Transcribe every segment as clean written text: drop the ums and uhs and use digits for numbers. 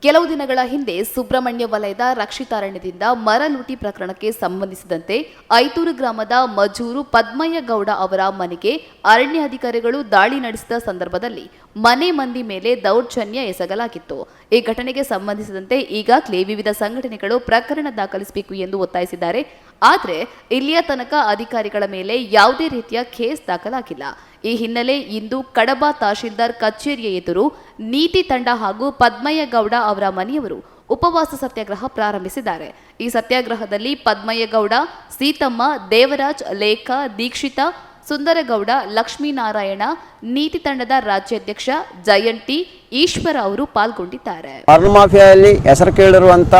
ಕೆಲವು ದಿನಗಳ ಹಿಂದೆ ಸುಬ್ರಹ್ಮಣ್ಯ ವಲಯದ ರಕ್ಷಿತಾರಣ್ಯದಿಂದ ಮರ ಲೂಟಿ ಪ್ರಕರಣಕ್ಕೆ ಸಂಬಂಧಿಸಿದಂತೆ ಐತೂರು ಗ್ರಾಮದ ಮಜೂರು ಪದ್ಮಯ್ಯ ಗೌಡ ಅವರ ಮನೆಗೆ ಅರಣ್ಯ ಅಧಿಕಾರಿಗಳು ದಾಳಿ ನಡೆಸಿದ ಸಂದರ್ಭದಲ್ಲಿ ಮನೆ ಮಂದಿ ಮೇಲೆ ದೌರ್ಜನ್ಯ ಎಸಗಲಾಗಿತ್ತು. ಈ ಘಟನೆಗೆ ಸಂಬಂಧಿಸಿದಂತೆ ಈಗಾಗಲೇ ವಿವಿಧ ಸಂಘಟನೆಗಳು ಪ್ರಕರಣ ದಾಖಲಿಸಬೇಕು ಎಂದು ಒತ್ತಾಯಿಸಿದ್ದಾರೆ. ಆದರೆ ಇಲ್ಲಿಯ ತನಕ ಅಧಿಕಾರಿಗಳ ಮೇಲೆ ಯಾವುದೇ ರೀತಿಯ ಕೇಸ್ ದಾಖಲಾಗಿಲ್ಲ. ಈ ಹಿನ್ನೆಲೆ ಇಂದು ಕಡಬ ತಹಶೀಲ್ದಾರ್ ಕಚೇರಿಯ ಎದುರು ನೀತಿ ತಂಡ ಹಾಗೂ ಪದ್ಮಯ್ಯ ಗೌಡ ಅವರ ಮನೆಯವರು ಉಪವಾಸ ಸತ್ಯಾಗ್ರಹ ಪ್ರಾರಂಭಿಸಿದ್ದಾರೆ. ಈ ಸತ್ಯಾಗ್ರಹದಲ್ಲಿ ಪದ್ಮಯ್ಯ ಗೌಡ, ಸೀತಮ್ಮ, ದೇವರಾಜ್, ಲೇಖ, ದೀಕ್ಷಿತ, ಸುಂದರಗೌಡ, ಲಕ್ಷ್ಮೀನಾರಾಯಣ, ನೀತಿ ತಂಡದ ರಾಜ್ಯಾಧ್ಯಕ್ಷ ಜಯಂತಿ, ಈಶ್ವರ ಅವರು ಪಾಲ್ಗೊಂಡಿದ್ದಾರೆ. ಮರಳು ಮಾಫಿಯಾದಲ್ಲಿ ಹೆಸರು ಕೇಳಿರುವಂಥ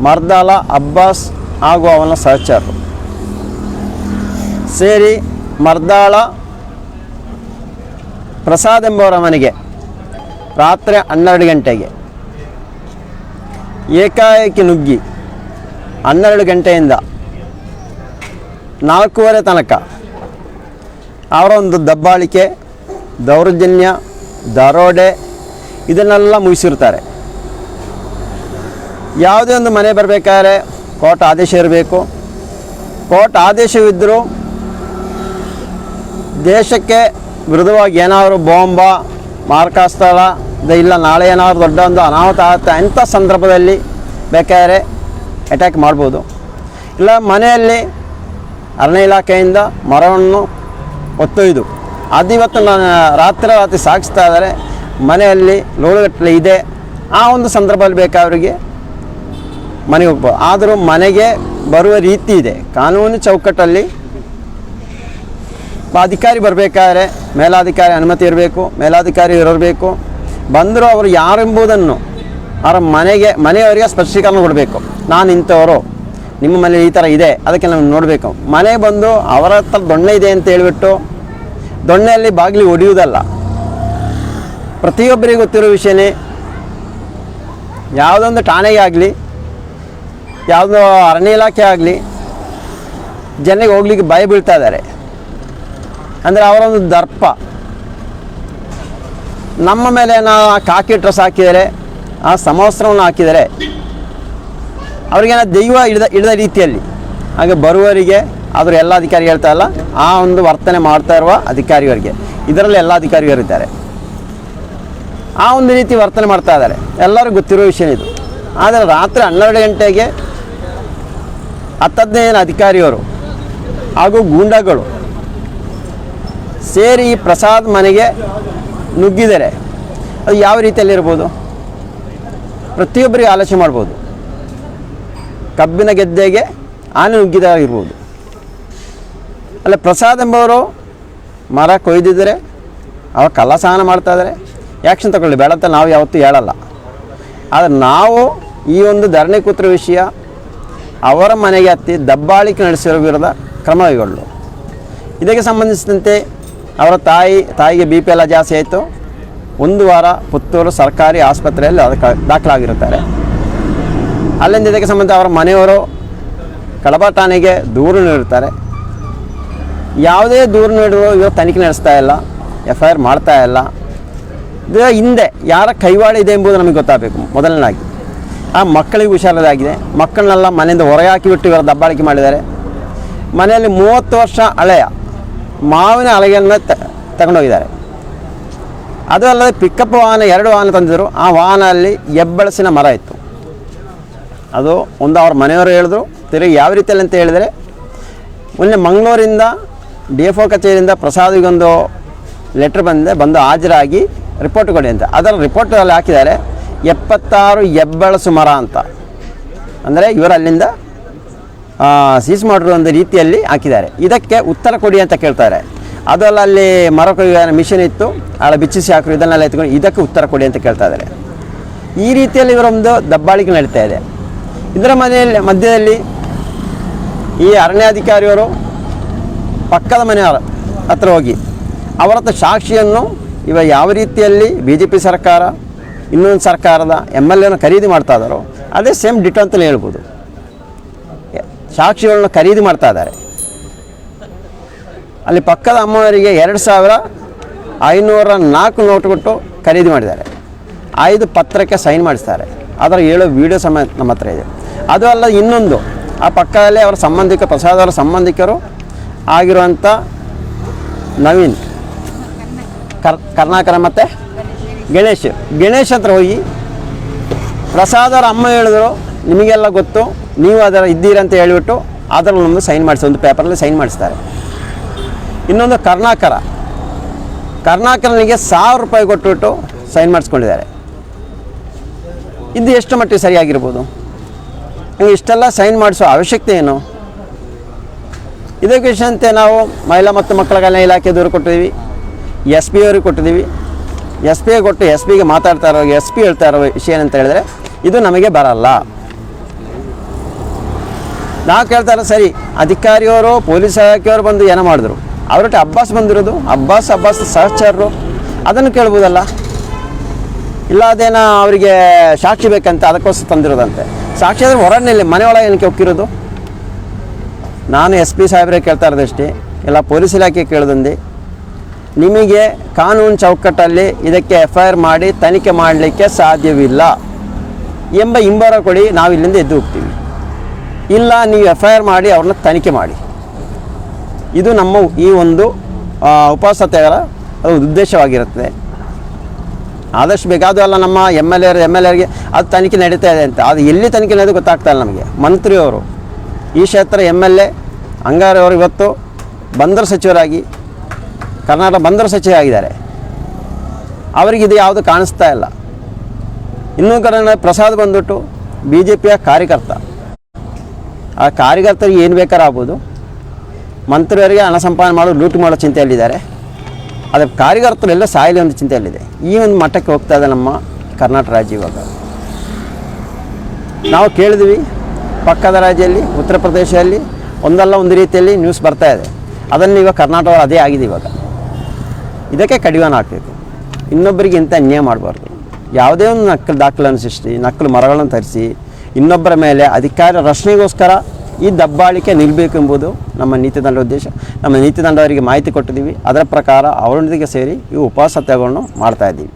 ಮರ್ದಾಲ ಅಬ್ಬಾಸ್ ಹಾಗೂ ಅವನ ಸಹಚರರು ಸೇರಿ ಮರ್ದಾಳ ಪ್ರಸಾದ್ ಎಂಬವರ ಮನೆಗೆ ರಾತ್ರಿ 12 ಗಂಟೆಗೆ ಏಕಾಏಕಿ ನುಗ್ಗಿ 12 ಗಂಟೆಯಿಂದ 4:15 ತನಕ ಅವರ ಒಂದು ದಬ್ಬಾಳಿಕೆ, ದೌರ್ಜನ್ಯ, ದರೋಡೆ ಇದನ್ನೆಲ್ಲ ಮುಗಿಸಿರ್ತಾರೆ. ಯಾವುದೇ ಒಂದು ಮನೆ ಬರಬೇಕಾದ್ರೆ ಕೋರ್ಟ್ ಆದೇಶ ಇರಬೇಕು. ಕೋರ್ಟ್ ಆದೇಶವಿದ್ದರೂ ದೇಶಕ್ಕೆ ವಿರುದ್ಧವಾಗಿ ಏನಾದರೂ ಬಾಂಬ, ಮಾರಕಾಸ್ತ್ರ ಇಲ್ಲ ನಾಳೆ ಏನಾದರೂ ದೊಡ್ಡ ಒಂದು ಅನಾಹುತ ಆಗುತ್ತೆ ಅಂಥ ಸಂದರ್ಭದಲ್ಲಿ ಬೇಕಾದರೆ ಅಟ್ಯಾಕ್ ಮಾಡ್ಬೋದು. ಇಲ್ಲ ಮನೆಯಲ್ಲಿ ಅರಣ್ಯ ಇಲಾಖೆಯಿಂದ ಮರವನ್ನು ಒತ್ತೊಯ್ದು ಅದು ಇವತ್ತು ರಾತ್ರಿ ಸಾಗಿಸ್ತಾ ಇದ್ದಾರೆ. ಮನೆಯಲ್ಲಿ ಲೋಳುಗಟ್ಟಲೆ ಇದೆ. ಆ ಒಂದು ಸಂದರ್ಭದಲ್ಲಿ ಬೇಕಾದವರಿಗೆ ಮನೆಗೆ ಹೋಗ್ಬೋದು. ಆದರೂ ಮನೆಗೆ ಬರುವ ರೀತಿ ಇದೆ. ಕಾನೂನು ಚೌಕಟ್ಟಲ್ಲಿ ಅಧಿಕಾರಿ ಬರಬೇಕಾದ್ರೆ ಮೇಲಾಧಿಕಾರಿ ಅನುಮತಿ ಇರಬೇಕು, ಮೇಲಾಧಿಕಾರಿ ಇರಬೇಕು. ಬಂದರೂ ಅವರು ಯಾರೆಂಬುದನ್ನು ಅವರ ಮನೆಯವರಿಗೆ ಸ್ಪಷ್ಟೀಕರಣ ಕೊಡಬೇಕು. ನಾನು ಇಂಥವರು, ನಿಮ್ಮ ಮನೇಲಿ ಈ ಥರ ಇದೆ, ಅದಕ್ಕೆ ನಾವು ನೋಡಬೇಕು. ಮನೆಗೆ ಬಂದು ಅವರ ಹತ್ರ ದೊಣ್ಣೆ ಇದೆ ಅಂತ ಹೇಳಿಬಿಟ್ಟು ದೊಣ್ಣೆಯಲ್ಲಿ ಬಾಗಿಲಿಗೆ ಹೊಡೆಯುವುದಲ್ಲ. ಪ್ರತಿಯೊಬ್ಬರಿಗೂ ಗೊತ್ತಿರೋ ವಿಷಯನೇ. ಯಾವುದೊಂದು ಠಾಣೆಗೆ ಆಗಲಿ, ಯಾವುದೋ ಅರಣ್ಯ ಇಲಾಖೆ ಆಗಲಿ ಜನರಿಗೆ ಹೋಗ್ಲಿಕ್ಕೆ ಭಯ ಬೀಳ್ತಾ ಇದ್ದಾರೆ. ಅಂದರೆ ಅವರೊಂದು ದರ್ಪ. ನಮ್ಮ ಮೇಲೆ ಕಾಕಿ ಡ್ರೆಸ್ ಹಾಕಿದರೆ, ಆ ಸಮವಸ್ತ್ರವನ್ನು ಹಾಕಿದರೆ ಅವ್ರಿಗೇನೋ ದೈವ ಹಿಡಿದ ರೀತಿಯಲ್ಲಿ. ಹಾಗೆ ಬರುವವರಿಗೆ ಆದರೂ ಎಲ್ಲ ಅಧಿಕಾರಿ ಹೇಳ್ತಾ ಇಲ್ಲ, ಆ ಒಂದು ವರ್ತನೆ ಮಾಡ್ತಾ ಇರುವ ಅಧಿಕಾರಿಯವರಿಗೆ, ಇದರಲ್ಲಿ ಎಲ್ಲ ಅಧಿಕಾರಿಗಳಿದ್ದಾರೆ, ಆ ಒಂದು ರೀತಿ ವರ್ತನೆ ಮಾಡ್ತಾ ಇದ್ದಾರೆ. ಎಲ್ಲರಿಗೂ ಗೊತ್ತಿರೋ ವಿಷಯ ಇದು. ಆದರೆ ರಾತ್ರಿ 12 ಗಂಟೆಗೆ 10-15 ಅಧಿಕಾರಿಯವರು ಹಾಗೂ ಗೂಂಡಾಗಳು ಸೇರಿ ಈ ಪ್ರಸಾದ್ ಮನೆಗೆ ನುಗ್ಗಿದರೆ ಅದು ಯಾವ ರೀತಿಯಲ್ಲಿರ್ಬೋದು? ಪ್ರತಿಯೊಬ್ಬರಿಗೆ ಆಲೋಚನೆ ಮಾಡ್ಬೋದು. ಕಬ್ಬಿನ ಗೆದ್ದೆಗೆ ಆನೆ ನುಗ್ಗಿದಾಗಿರ್ಬೋದು. ಅಲ್ಲ, ಪ್ರಸಾದ್ ಎಂಬವರು ಮರ ಕೊಯ್ದಿದ್ದರೆ ಅವ್ರು ಕಳ್ಳಸಾನ ಮಾಡ್ತಾಯಿದ್ದಾರೆ, ಆ್ಯಕ್ಷನ್ ತಗೊಳ್ಳಿ ಬೇಡ ಅಂತ ನಾವು ಯಾವತ್ತೂ ಹೇಳಲ್ಲ. ಆದರೆ ನಾವು ಈ ಒಂದು ಧರಣಿ ಕೂತ್ರ ವಿಷಯ ಅವರ ಮನೆಗೆ ಹತ್ತಿ ದಬ್ಬಾಳಿಕೆ ನಡೆಸಿರೋ ವಿರುದ್ಧ ಕ್ರಮ ಕೈಗೊಳ್ಳು. ಇದಕ್ಕೆ ಸಂಬಂಧಿಸಿದಂತೆ ಅವರ ತಾಯಿಗೆ BP ಎಲ್ಲ ಜಾಸ್ತಿ ಆಯಿತು. 1 ವಾರ ಪುತ್ತೂರು ಸರ್ಕಾರಿ ಆಸ್ಪತ್ರೆಯಲ್ಲಿ ಅದಕ್ಕೆ ದಾಖಲಾಗಿರುತ್ತಾರೆ. ಅಲ್ಲಿಂದ ಇದಕ್ಕೆ ಸಂಬಂಧ ಅವರ ಮನೆಯವರು ಕಡಬ ಠಾಣೆಗೆ ದೂರು ನೀಡುತ್ತಾರೆ. ಯಾವುದೇ ದೂರು ನೀಡುವ ಇವರು ತನಿಖೆ ನಡೆಸ್ತಾ ಇಲ್ಲ, FIR ಮಾಡ್ತಾ ಇಲ್ಲ. ಇದರ ಹಿಂದೆ ಯಾರ ಕೈವಾಡ ಇದೆ ಎಂಬುದು ನಮಗೆ ಗೊತ್ತಾಗಬೇಕು. ಮೊದಲನೇದಾಗಿ ಆ ಮಕ್ಕಳಿಗೆ ಹುಷಾರಿದಾಗಿದೆ. ಮಕ್ಕಳನ್ನೆಲ್ಲ ಮನೆಯಿಂದ ಹೊರಗೆ ಹಾಕಿಬಿಟ್ಟು ಇವರು ದಬ್ಬಾಳಿಕೆ ಮಾಡಿದ್ದಾರೆ. ಮನೆಯಲ್ಲಿ 30 ವರ್ಷ ಹಳೆಯ ಮಾವಿನ ಹಲಗೆಯನ್ನು ತಗೊಂಡೋಗಿದ್ದಾರೆ. ಅದು ಅಲ್ಲದೆ ಪಿಕಪ್ ವಾಹನ 2 ವಾಹನ ತಂದಿದ್ದರು. ಆ ವಾಹನಲ್ಲಿ ಹೆಬ್ಬಳಸಿನ ಮರ ಇತ್ತು. ಅದು ಒಂದು ಅವ್ರ ಮನೆಯವರು ಹೇಳಿದ್ರು. ತಿರುಗಿ ಯಾವ ರೀತಿಯಲ್ಲಿ ಅಂತ ಹೇಳಿದರೆ, ಮೊನ್ನೆ ಮಂಗಳೂರಿಂದ DFO ಕಚೇರಿಯಿಂದ ಪ್ರಸಾದಿಗೊಂದು ಲೆಟ್ರ್ ಬಂದು ಹಾಜರಾಗಿ ರಿಪೋರ್ಟ್ ಕೊಡಿ ಅಂತ. ಅದರ ರಿಪೋರ್ಟಲ್ಲಿ ಹಾಕಿದ್ದಾರೆ 76 ಹೆಬ್ಬಳಸು ಮರ ಅಂತ. ಅಂದರೆ ಇವರು ಅಲ್ಲಿಂದ ಸೀಸ್ ಮಾಡಿರೋ ಒಂದು ರೀತಿಯಲ್ಲಿ ಹಾಕಿದ್ದಾರೆ. ಇದಕ್ಕೆ ಉತ್ತರ ಕೊಡಿ ಅಂತ ಕೇಳ್ತಾರೆ. ಅದಲ್ಲ, ಅಲ್ಲಿ ಮರ ಕೊಯ್ಯುವ ಮಿಷನ್ ಇತ್ತು, ಆಳ ಬಿಚ್ಚಿಸಿ ಹಾಕರು, ಇದನ್ನೆಲ್ಲ ಎತ್ಕೊಂಡು ಇದಕ್ಕೆ ಉತ್ತರ ಕೊಡಿ ಅಂತ ಕೇಳ್ತಾ ಇದ್ದಾರೆ. ಈ ರೀತಿಯಲ್ಲಿ ಇವರೊಂದು ದಬ್ಬಾಳಿಕೆ ನಡೀತಾ ಇದೆ. ಇದರ ಮಧ್ಯದಲ್ಲಿ ಈ ಅರಣ್ಯಾಧಿಕಾರಿಯವರು ಪಕ್ಕದ ಮನೆಯವರ ಹತ್ರ ಹೋಗಿ ಅವರ ಹತ್ರ ಸಾಕ್ಷಿಯನ್ನು ಯಾವ ರೀತಿಯಲ್ಲಿ BJP ಸರ್ಕಾರ ಇನ್ನೊಂದು ಸರ್ಕಾರದ MLAನ ಖರೀದಿ ಮಾಡ್ತಾ ಇದ್ದಾರೋ ಅದೇ ಸೇಮ್ ಡಿಟೋ ಅಂತಲೇ ಹೇಳ್ಬೋದು. ಸಾಕ್ಷಿಗಳನ್ನ ಖರೀದಿ ಮಾಡ್ತಾ ಇದ್ದಾರೆ. ಅಲ್ಲಿ ಪಕ್ಕದ ಅಮ್ಮವರಿಗೆ 2504 ನೋಟು ಕೊಟ್ಟು ಖರೀದಿ ಮಾಡಿದ್ದಾರೆ. 5 ಪತ್ರಕ್ಕೆ ಸೈನ್ ಮಾಡಿಸ್ತಾರೆ. ಅದರ 7 ವಿಡಿಯೋ ಸಮೇತ ನಮ್ಮ ಹತ್ರ ಇದೆ. ಅದು ಅಲ್ಲ, ಇನ್ನೊಂದು ಆ ಪಕ್ಕದಲ್ಲೇ ಅವರ ಸಂಬಂಧಿಕ ಪ್ರಸಾದ್ ಅವರ ಸಂಬಂಧಿಕರು ಆಗಿರುವಂಥ ನವೀನ್ ಕರ್ನಾಕರ ಮತ್ತು ಗಣೇಶ್ ಹತ್ರ ಹೋಗಿ ಪ್ರಸಾದ್ ಅವರ ಅಮ್ಮ ಹೇಳಿದ್ರು, ನಿಮಗೆಲ್ಲ ಗೊತ್ತು, ನೀವು ಅದರ ಇದ್ದೀರಂತ ಹೇಳಿಬಿಟ್ಟು ಅದರಲ್ಲಿ ಒಂದು ಸೈನ್ ಮಾಡಿಸಿ, ಒಂದು ಪೇಪರಲ್ಲಿ ಸೈನ್ ಮಾಡಿಸ್ತಾರೆ. ಇನ್ನೊಂದು ಕರ್ನಾಕರನಿಗೆ 1000 ರೂಪಾಯಿ ಕೊಟ್ಟುಬಿಟ್ಟು ಸೈನ್ ಮಾಡಿಸ್ಕೊಂಡಿದ್ದಾರೆ. ಇದು ಎಷ್ಟು ಮಟ್ಟಿಗೆ ಸರಿಯಾಗಿರ್ಬೋದು? ಇಷ್ಟೆಲ್ಲ ಸೈನ್ ಮಾಡಿಸೋ ಅವಶ್ಯಕತೆ ಏನು? ಇದಕ್ಕೆ ವಿಷಯಂತೆ ನಾವು ಮಹಿಳಾ ಮತ್ತು ಮಕ್ಕಳ ಕಲ್ಯಾಣ ಇಲಾಖೆ ದೂರು ಕೊಟ್ಟಿದ್ದೀವಿ, ಎಸ್ ಪಿ ಅವ್ರಿಗೆ ಕೊಟ್ಟಿದ್ದೀವಿ. ಎಸ್ ಪಿಗೆ ಕೊಟ್ಟು ಎಸ್ ಪಿಗೆ ಮಾತಾಡ್ತಾ ಇರೋ ಎಸ್ ಪಿ ಹೇಳ್ತಾ ಇರೋ ವಿಷಯ ಏನಂತ ಹೇಳಿದ್ರೆ, ಇದು ನಮಗೆ ಬರಲ್ಲ. ನಾವು ಕೇಳ್ತಾ ಇರೋ ಸರಿ, ಅಧಿಕಾರಿಯವರು ಪೊಲೀಸ್ ಇಲಾಖೆಯವರು ಬಂದು ಏನೋ ಮಾಡಿದ್ರು, ಅವರೊಟ್ಟಿಗೆ ಅಬ್ಬಾಸ್ ಬಂದಿರೋದು, ಅಬ್ಬಾಸ್ ಸಹಚರರು, ಅದನ್ನು ಕೇಳ್ಬೋದಲ್ಲ. ಇಲ್ಲ ಅದೇನೋ ಅವರಿಗೆ ಸಾಕ್ಷಿ ಬೇಕಂತ ಅದಕ್ಕೋಸ್ಕರ ತಂದಿರೋದಂತೆ. ಸಾಕ್ಷಿ ಆದರೆ ಹೊರನಲ್ಲಿ ಮನೆ ಒಳಗೆ ಏನಕ್ಕೆ ಹೋಗಿರೋದು? ನಾನು ಎಸ್ ಪಿ ಸಾಹೇಬ್ರೆ ಕೇಳ್ತಾ ಇರೋದಷ್ಟೇ, ಇಲ್ಲ ಪೊಲೀಸ್ ಇಲಾಖೆ ಕೇಳೋದೊಂದೇ, ನಿಮಗೆ ಕಾನೂನು ಚೌಕಟ್ಟಲ್ಲಿ ಇದಕ್ಕೆ FIR ಮಾಡಿ ತನಿಖೆ ಮಾಡಲಿಕ್ಕೆ ಸಾಧ್ಯವಿಲ್ಲ ಎಂಬ ಹಿಂಬರ ಕೊಡಿ, ನಾವು ಇಲ್ಲಿಂದ ಎದ್ದು ಹೋಗ್ತೀವಿ. ಇಲ್ಲ, ನೀವು FIR ಮಾಡಿ ಅವ್ರನ್ನ ತನಿಖೆ ಮಾಡಿ. ಇದು ನಮ್ಮ ಈ ಒಂದು ಉಪವಾಸ ಸತ್ಯಾಗ್ರಹ ಉದ್ದೇಶವಾಗಿರುತ್ತದೆ. ಆದಷ್ಟು ಬೇಗ ಅದು ಅಲ್ಲ, ನಮ್ಮ ಎಮ್ ಎಲ್ ಎರ್ಗೆ ಅದು ತನಿಖೆ ನಡೀತಾ ಇದೆ ಅಂತ, ಅದು ಎಲ್ಲಿ ತನಿಖೆ ನಡೆದು ಗೊತ್ತಾಗ್ತಾ ಇಲ್ಲ ನಮಗೆ. ಮಂತ್ರಿಯವರು ಈ ಕ್ಷೇತ್ರ MLA ಅಂಗಾರವರು ಇವತ್ತು ಬಂದರು ಸಚಿವರಾಗಿ ಕರ್ನಾಟಕ ಬಂದರು ಸಚಿವ ಆಗಿದ್ದಾರೆ. ಅವರಿಗೆ ಇದು ಯಾವುದು ಕಾಣಿಸ್ತಾ ಇಲ್ಲ. ಇನ್ನೂ ಕಡೆ ಪ್ರಸಾದ್ ಬಂದ್ಬಿಟ್ಟು BJPಯ ಕಾರ್ಯಕರ್ತ. ಆ ಕಾರ್ಯಕರ್ತರಿಗೆ ಏನು ಬೇಕಾದ್ರೂ ಆಗ್ಬೋದು. ಮಂತ್ರಿಯವರಿಗೆ ಹಣ ಸಂಪಾದನೆ ಮಾಡೋ ಲೂಟಿ ಮಾಡೋ ಚಿಂತೆಯಲ್ಲಿದ್ದಾರೆ. ಅದರ ಕಾರ್ಯಕರ್ತರೆಲ್ಲ ಸಾಯಲಿ ಒಂದು ಚಿಂತೆಯಲ್ಲಿದೆ. ಈ ಒಂದು ಮಟ್ಟಕ್ಕೆ ಹೋಗ್ತಾ ಇದೆ ನಮ್ಮ ಕರ್ನಾಟಕ ರಾಜ್ಯ. ಇವಾಗ ನಾವು ಕೇಳಿದ್ವಿ, ಪಕ್ಕದ ರಾಜ್ಯದಲ್ಲಿ ಉತ್ತರ ಪ್ರದೇಶದಲ್ಲಿ ಒಂದಲ್ಲ ಒಂದು ರೀತಿಯಲ್ಲಿ ನ್ಯೂಸ್ ಬರ್ತಾ ಇದೆ. ಅದನ್ನು ಇವಾಗ ಕರ್ನಾಟಕ ಅದೇ ಆಗಿದೆ. ಇವಾಗ ಇದಕ್ಕೆ ಕಡಿವಾಣ ಹಾಕಬೇಕು. ಇನ್ನೊಬ್ಬರಿಗೆ ಇಂಥ ಅನ್ಯಾಯ ಮಾಡಬಾರ್ದು. ಯಾವುದೇ ಒಂದು ದಾಖಲೆಯನ್ನು ಸೃಷ್ಟಿ, ನಕಲು ಮರಗಳನ್ನು ತರಿಸಿ ಇನ್ನೊಬ್ಬರ ಮೇಲೆ ಅಧಿಕಾರ ರಕ್ಷಣೆಗೋಸ್ಕರ ಈ ದಬ್ಬಾಳಿಕೆ ನಿಲ್ಲಬೇಕೆಂಬುದು ನಮ್ಮ ನೀತಿದಂಡ ಉದ್ದೇಶ. ನಮ್ಮ ನೀತಿದಂಡ ಅವರಿಗೆ ಮಾಹಿತಿ ಕೊಟ್ಟಿದ್ದೀವಿ. ಅದರ ಪ್ರಕಾರ ಅವರೊಂದಿಗೆ ಸೇರಿ ಈ ಉಪವಾಸ ಸತ್ಯಾಗ್ರಹವನ್ನು ಮಾಡ್ತಾಯಿದ್ದೀವಿ.